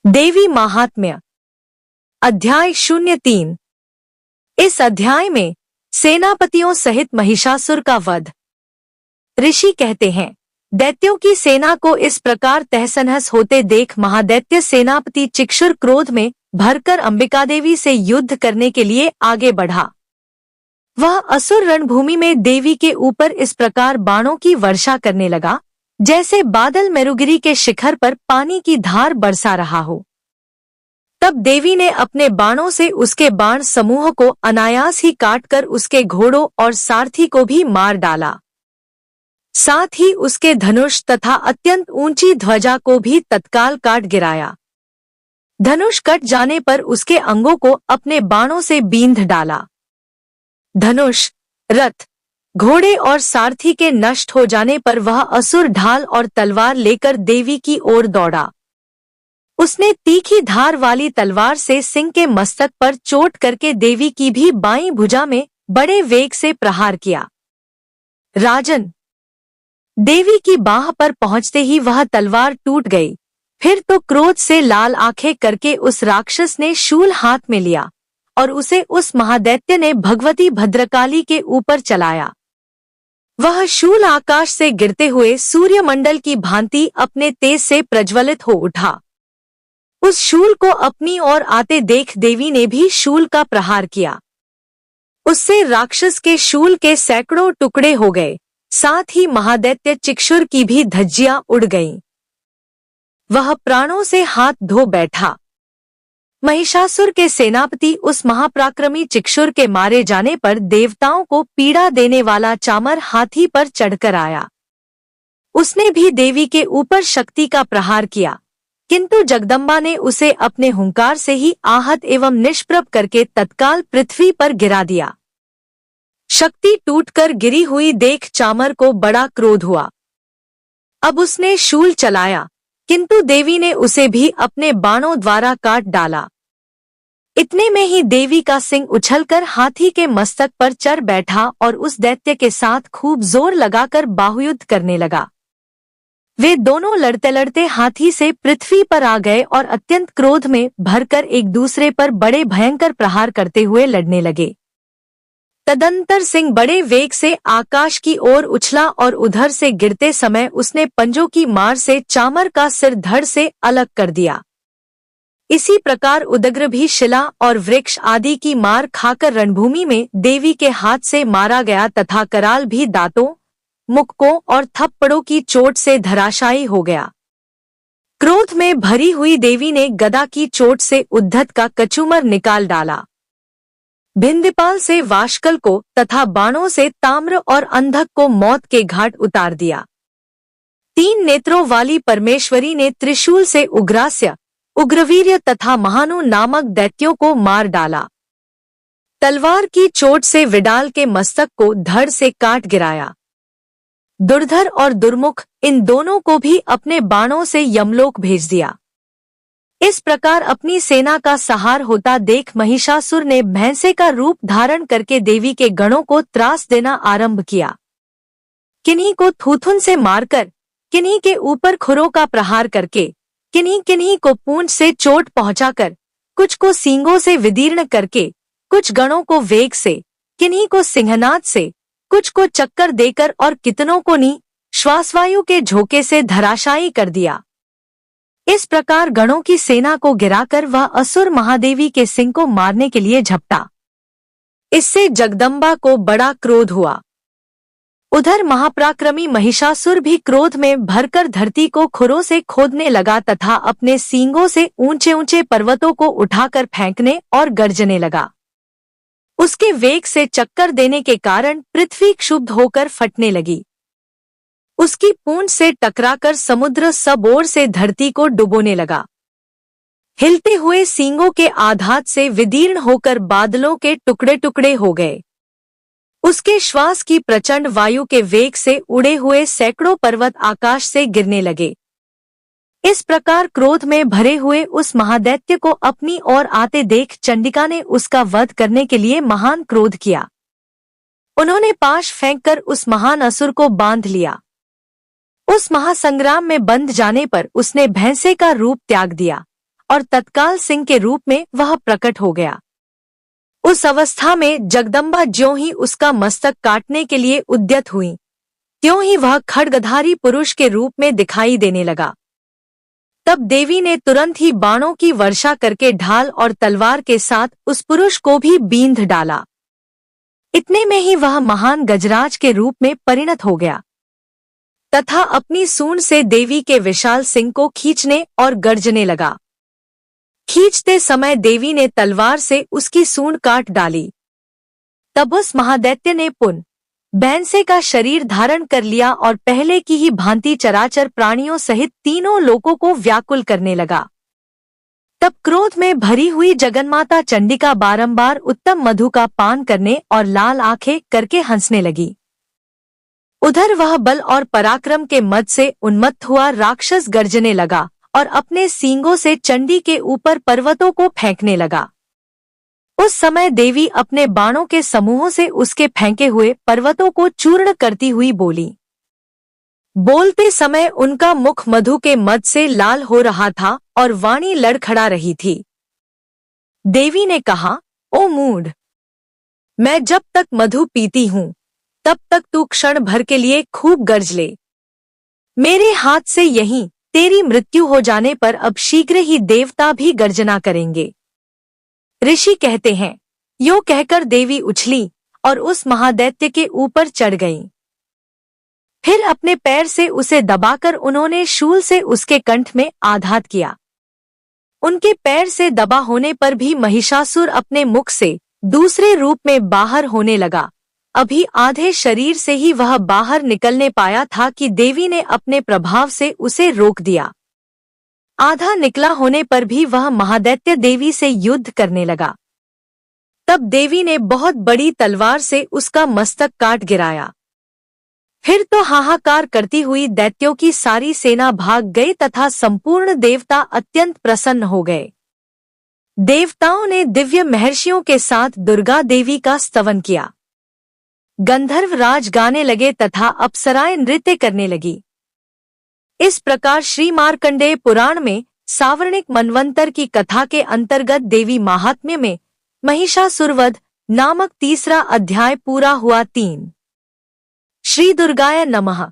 देवी महात्म्य अध्याय 03। इस अध्याय में सेनापतियों सहित महिषासुर का वध। ऋषि कहते हैं, दैत्यों की सेना को इस प्रकार तहस-नहस होते देख महादैत्य सेनापति चिक्षुर क्रोध में भरकर अंबिका देवी से युद्ध करने के लिए आगे बढ़ा। वह असुर रणभूमि में देवी के ऊपर इस प्रकार बाणों की वर्षा करने लगा जैसे बादल मेरुगिरी के शिखर पर पानी की धार बरसा रहा हो। तब देवी ने अपने बाणों से उसके बाण समूह को अनायास ही काटकर उसके घोड़ों और सारथी को भी मार डाला। साथ ही उसके धनुष तथा अत्यंत ऊंची ध्वजा को भी तत्काल काट गिराया। धनुष कट जाने पर उसके अंगों को अपने बाणों से बींध डाला। धनुष, रथ, घोड़े और सारथी के नष्ट हो जाने पर वह असुर ढाल और तलवार लेकर देवी की ओर दौड़ा। उसने तीखी धार वाली तलवार से सिंह के मस्तक पर चोट करके देवी की भी बाईं भुजा में बड़े वेग से प्रहार किया। राजन, देवी की बाह पर पहुंचते ही वह तलवार टूट गई। फिर तो क्रोध से लाल आंखें करके उस राक्षस ने शूल हाथ में लिया और उसे उस महादैत्य ने भगवती भद्रकाली के ऊपर चलाया। वह शूल आकाश से गिरते हुए सूर्यमंडल की भांति अपने तेज से प्रज्वलित हो उठा। उस शूल को अपनी ओर आते देख देवी ने भी शूल का प्रहार किया। उससे राक्षस के शूल के सैकड़ों टुकड़े हो गए। साथ ही महादैत्य चिक्षुर की भी धज्जियां उड़ गईं। वह प्राणों से हाथ धो बैठा। महिषासुर के सेनापति उस महापराक्रमी चिक्षुर के मारे जाने पर देवताओं को पीड़ा देने वाला चामर हाथी पर चढ़कर आया। उसने भी देवी के ऊपर शक्ति का प्रहार किया, किंतु जगदम्बा ने उसे अपने हुंकार से ही आहत एवं निष्प्रभ करके तत्काल पृथ्वी पर गिरा दिया। शक्ति टूटकर गिरी हुई देख चामर को बड़ा क्रोध हुआ। अब उसने शूल चलाया, किंतु देवी ने उसे भी अपने बाणों द्वारा काट डाला। इतने में ही देवी का सिंह उछलकर हाथी के मस्तक पर चढ़ बैठा और उस दैत्य के साथ खूब जोर लगाकर बाहुयुद्ध करने लगा। वे दोनों लड़ते लड़ते हाथी से पृथ्वी पर आ गए और अत्यंत क्रोध में भरकर एक दूसरे पर बड़े भयंकर प्रहार करते हुए लड़ने लगे। तदंतर सिंह बड़े वेग से आकाश की ओर उछला और उधर से गिरते समय उसने पंजों की मार से चामर का सिर धड़ से अलग कर दिया। इसी प्रकार उदग्र भी शिला और वृक्ष आदि की मार खाकर रणभूमि में देवी के हाथ से मारा गया तथा कराल भी दांतों, मुक्कों और थप्पड़ों की चोट से धराशायी हो गया। क्रोध में भरी हुई देवी ने गदा की चोट से उद्धत का कचूमर निकाल डाला। भिंदीपाल से वाशकल को तथा बाणों से ताम्र और अंधक को मौत के घाट उतार दिया। 3 नेत्रों वाली परमेश्वरी ने त्रिशूल से उग्रास्य, उग्रवीर्य तथा महानु नामक दैत्यों को मार डाला। तलवार की चोट से विडाल के मस्तक को धड़ से काट गिराया। दुर्धर और दुर्मुख इन दोनों को भी अपने बाणों से यमलोक भेज दिया। इस प्रकार अपनी सेना का सहार होता देख महिषासुर ने भैंसे का रूप धारण करके देवी के गणों को त्रास देना आरंभ किया। किन्हीं को थूथुन से मारकर, किन्हीं के ऊपर खुरों का प्रहार करके, किन्हीं को पूंछ से चोट पहुंचाकर, कुछ को सींगों से विदीर्ण करके, कुछ गणों को वेग से, किन्हीं को सिंहनाद से, कुछ को चक्कर देकर और कितनों को नी श्वासवायु के झोंके से धराशायी कर दिया। इस प्रकार गणों की सेना को गिराकर वह असुर महादेवी के सिंह को मारने के लिए झपटा। इससे जगदम्बा को बड़ा क्रोध हुआ। उधर महापराक्रमी महिषासुर भी क्रोध में भरकर धरती को खुरों से खोदने लगा तथा अपने सींगों से ऊंचे ऊंचे पर्वतों को उठाकर फेंकने और गर्जने लगा। उसके वेग से चक्कर देने के कारण पृथ्वी क्षुब्ध होकर फटने लगी। उसकी पूंछ से टकराकर समुद्र सब ओर से धरती को डुबोने लगा। हिलते हुए सींगों के आघात से विदीर्ण होकर बादलों के टुकड़े टुकड़े हो गए। उसके श्वास की प्रचंड वायु के वेग से उड़े हुए सैकड़ों पर्वत आकाश से गिरने लगे। इस प्रकार क्रोध में भरे हुए उस महादैत्य को अपनी ओर आते देख चंडिका ने उसका वध करने के लिए महान क्रोध किया। उन्होंने पाश फेंककर उस महान असुर को बांध लिया। उस महासंग्राम में बंध जाने पर उसने भैंसे का रूप त्याग दिया और तत्काल सिंह के रूप में वह प्रकट हो गया। उस अवस्था में जगदम्बा ज्यों ही उसका मस्तक काटने के लिए उद्यत हुई, त्यों ही वह खड्गधारी पुरुष के रूप में दिखाई देने लगा। तब देवी ने तुरंत ही बाणों की वर्षा करके ढाल और तलवार के साथ उस पुरुष को भी बींध डाला। इतने में ही वह महान गजराज के रूप में परिणत हो गया तथा अपनी सूंड से देवी के विशाल सिंह को खींचने और गर्जने लगा। खींचते समय देवी ने तलवार से उसकी सूंड काट डाली। तब उस महादैत्य ने पुन बैंसे का शरीर धारण कर लिया और पहले की ही भांति चराचर प्राणियों सहित तीनों लोकों को व्याकुल करने लगा। तब क्रोध में भरी हुई जगन्माता चंडिका बारंबार उत्तम मधु का पान करने और लाल आंखें करके हंसने लगी। उधर वह बल और पराक्रम के मद से उन्मत्त हुआ राक्षस गर्जने लगा और अपने सींगों से चंडी के ऊपर पर्वतों को फेंकने लगा। उस समय देवी अपने बाणों के समूहों से उसके फेंके हुए पर्वतों को चूर्ण करती हुई बोली। बोलते समय उनका मुख मधु के मद से लाल हो रहा था और वाणी लड़खड़ा रही थी। देवी ने कहा, ओ मूढ़, मैं जब तक मधु पीती हूँ तब तक तू क्षण भर के लिए खूब गर्ज ले। मेरे हाथ से यहीं तेरी मृत्यु हो जाने पर अब शीघ्र ही देवता भी गर्जना करेंगे। ऋषि कहते हैं, यो कहकर देवी उछली और उस महादैत्य के ऊपर चढ़ गई। फिर अपने पैर से उसे दबाकर उन्होंने शूल से उसके कंठ में आघात किया। उनके पैर से दबा होने पर भी महिषासुर अपने मुख से दूसरे रूप में बाहर होने लगा। अभी आधे शरीर से ही वह बाहर निकलने पाया था कि देवी ने अपने प्रभाव से उसे रोक दिया। आधा निकला होने पर भी वह महादैत्य देवी से युद्ध करने लगा। तब देवी ने बहुत बड़ी तलवार से उसका मस्तक काट गिराया। फिर तो हाहाकार करती हुई दैत्यों की सारी सेना भाग गई तथा संपूर्ण देवता अत्यंत प्रसन्न हो गए। देवताओं ने दिव्य महर्षियों के साथ दुर्गा देवी का स्तवन किया। गंधर्व राज गाने लगे तथा अप्सराएं नृत्य करने लगी। इस प्रकार श्री मार्कंडेय पुराण में सावर्णिक मनवंतर की कथा के अंतर्गत देवी महात्म्य में महिषासुरवध नामक तीसरा अध्याय पूरा हुआ। 3 श्री दुर्गाय नमः।